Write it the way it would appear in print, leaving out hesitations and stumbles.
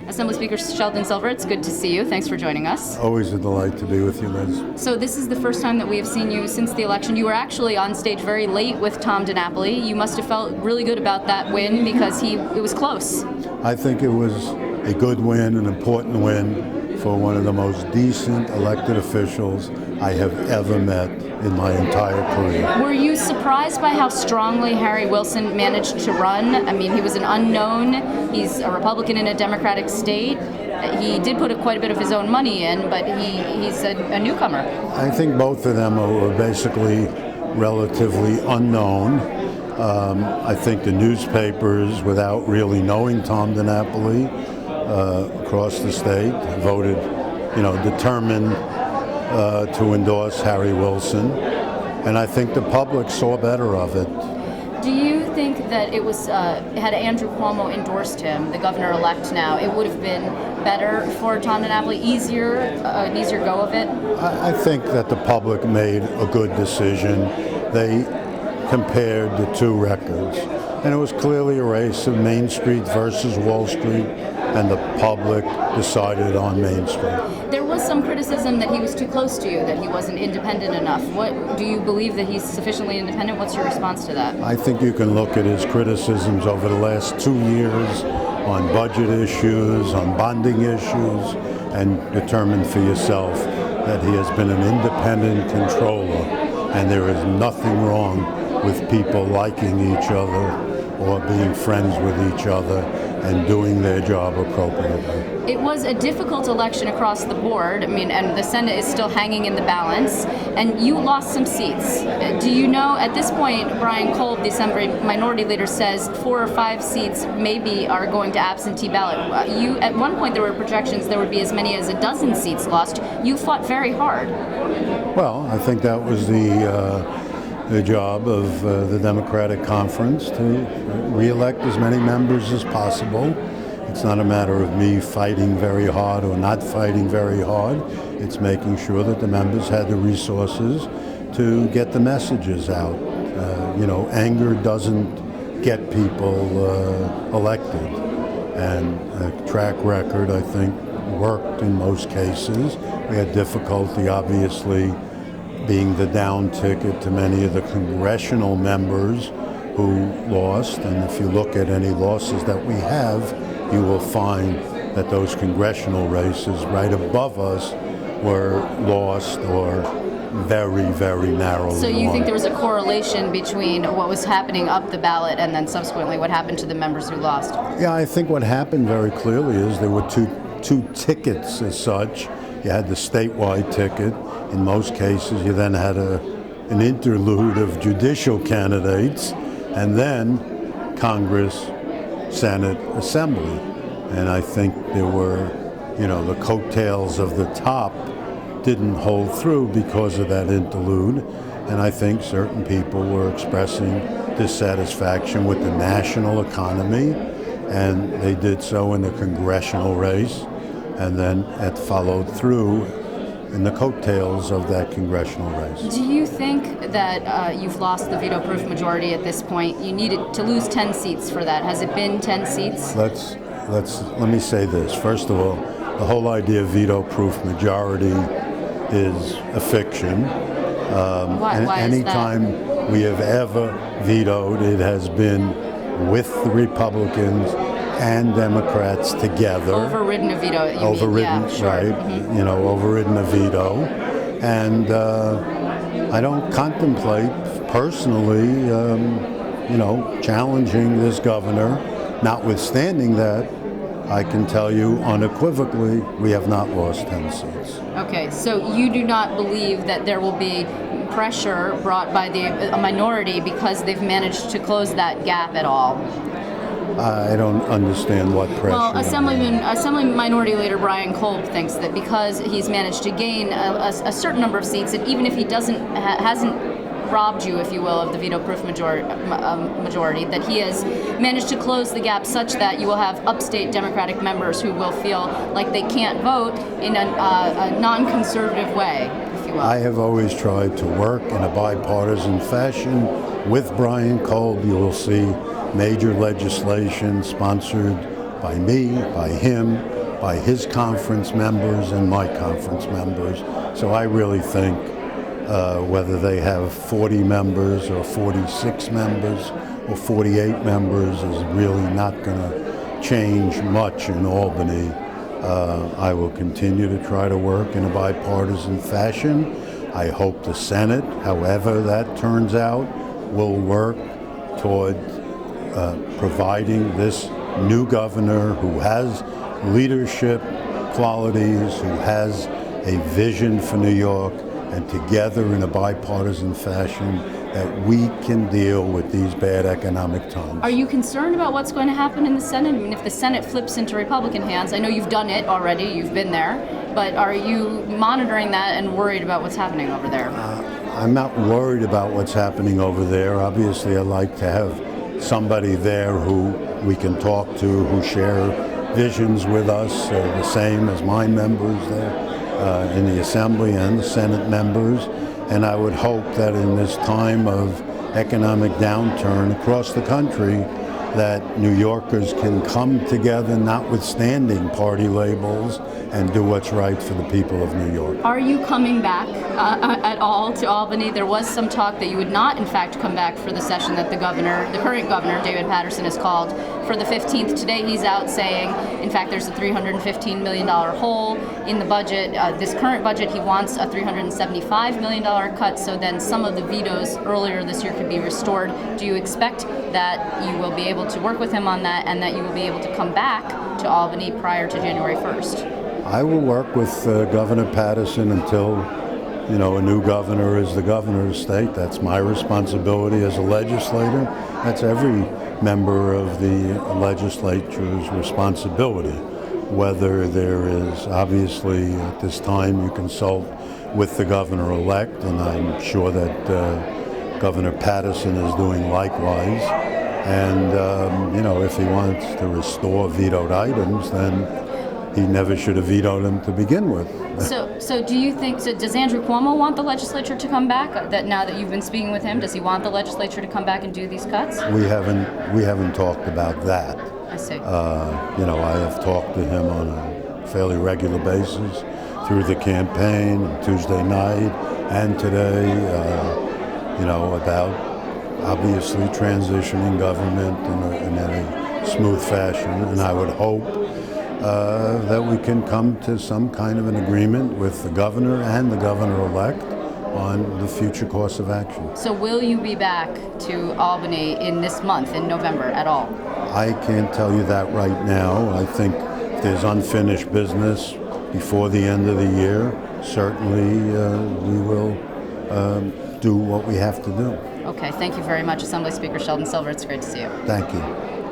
Assembly Speaker Sheldon Silver, it's good to see you. Thanks for joining us. Always a delight to be with you, Liz. So this is the first time that we have seen you since the election. You were actually on stage very late with Tom DiNapoli. You must have felt really good about that win because it was close. I think it was a good win, an important win for one of the most decent elected officials I have ever met in my entire career. Were you surprised by how strongly Harry Wilson managed to run? I mean, he was an unknown. He's a Republican in a Democratic state. He did put quite a bit of his own money in, but he's a newcomer. I think both of them were basically relatively unknown. I think the newspapers, without really knowing Tom DiNapoli across the state, voted, determined to endorse Harry Wilson, and I think the public saw better of it. Do you think that it was, had Andrew Cuomo endorsed him, the governor-elect now, it would have been better for Tom DiNapoli, an easier go of it? I think that the public made a good decision. They compared the two records, and it was clearly a race of Main Street versus Wall Street, and the public decided on Main Street. There was some criticism that he was too close to you, that he wasn't independent enough. Do you believe that he's sufficiently independent? What's your response to that? I think you can look at his criticisms over the last 2 years on budget issues, on bonding issues, and determine for yourself that he has been an independent controller, and there is nothing wrong with people liking each other or being friends with each other and doing their job appropriately. It was a difficult election across the board. I mean, and the Senate is still hanging in the balance, and you lost some seats. Do you know, at this point, Brian Kolb, the Assembly Minority Leader, says 4 or 5 seats maybe are going to absentee ballot. At one point, there were projections there would be as many as a dozen seats lost. You fought very hard. Well, I think that was the job of the Democratic Conference to re-elect as many members as possible. It's not a matter of me fighting very hard or not fighting very hard. It's making sure that the members had the resources to get the messages out. Anger doesn't get people elected. And track record, I think, worked in most cases. We had difficulty, obviously, being the down ticket to many of the congressional members who lost. And if you look at any losses that we have, you will find that those congressional races right above us were lost or very, very narrowly. So you think there was a correlation between what was happening up the ballot and then subsequently what happened to the members who lost? Yeah, I think what happened very clearly is there were two tickets as such. You had the statewide ticket. In most cases, you then had an interlude of judicial candidates, and then Congress, Senate, Assembly. And I think there were, the coattails of the top didn't hold through because of that interlude. And I think certain people were expressing dissatisfaction with the national economy, and they did so in the congressional race, and then it followed through in the coattails of that congressional race. Do you think that you've lost the veto-proof majority at this point? You needed to lose 10 seats for that. Has it been 10 seats? Let me say this. First of all, the whole idea of veto-proof majority is a fiction. Why anytime is that? we have ever vetoed, it has been with the Republicans and Democrats together. Overridden a veto, you overridden, mean? Yeah, sure. Right. Mm-hmm. Overridden a veto. And I don't contemplate personally, challenging this governor. Notwithstanding that, I can tell you unequivocally, we have not lost 10 seats. Okay, so you do not believe that there will be pressure brought by a minority because they've managed to close that gap at all? I don't understand what pressure. Well, Assembly Minority Leader Brian Kolb thinks that because he's managed to gain a certain number of seats, and even if he hasn't robbed you, if you will, of the veto-proof majority, that he has managed to close the gap such that you will have upstate Democratic members who will feel like they can't vote in a non-conservative way, if you will. I have always tried to work in a bipartisan fashion with Brian Kolb. You will see major legislation sponsored by me, by him, by his conference members and my conference members. So I really think whether they have 40 members or 46 members or 48 members is really not going to change much in Albany. I will continue to try to work in a bipartisan fashion. I hope the Senate, however that turns out, will work toward providing this new governor who has leadership qualities, who has a vision for New York, and together in a bipartisan fashion that we can deal with these bad economic times. Are you concerned about what's going to happen in the Senate? I mean, if the Senate flips into Republican hands, I know you've done it already, you've been there, but are you monitoring that and worried about what's happening over there? I'm not worried about what's happening over there. Obviously, I like to have somebody there who we can talk to, who share visions with us, the same as my members there in the Assembly and the Senate members. And I would hope that in this time of economic downturn across the country, that New Yorkers can come together, notwithstanding party labels, and do what's right for the people of New York. Are you coming back at all to Albany? There was some talk that you would not, in fact, come back for the session that the current governor, David Paterson, has called for the 15th. Today he's out saying, in fact, there's a $315 million hole in the budget. This current budget, he wants a $375 million cut, so then some of the vetoes earlier this year could be restored. Do you expect that you will be able to work with him on that and that you will be able to come back to Albany prior to January 1st? I will work with Governor Paterson until, a new governor is the governor of the state. That's my responsibility as a legislator. That's every member of the legislature's responsibility. Whether there is, obviously, at this time, you consult with the governor-elect, and I'm sure that Governor Paterson is doing likewise. And, if he wants to restore vetoed items, then he never should have vetoed them to begin with. So do you think, does Andrew Cuomo want the legislature to come back? That now that you've been speaking with him, does he want the legislature to come back and do these cuts? We haven't talked about that. I see. I have talked to him on a fairly regular basis through the campaign, Tuesday night and today, about obviously transitioning government in a smooth fashion, and I would hope that we can come to some kind of an agreement with the governor and the governor-elect on the future course of action. So will you be back to Albany in this month, in November, at all? I can't tell you that right now. I think if there's unfinished business before the end of the year, certainly we will do what we have to do. Okay, thank you very much, Assembly Speaker Sheldon Silver. It's great to see you. Thank you.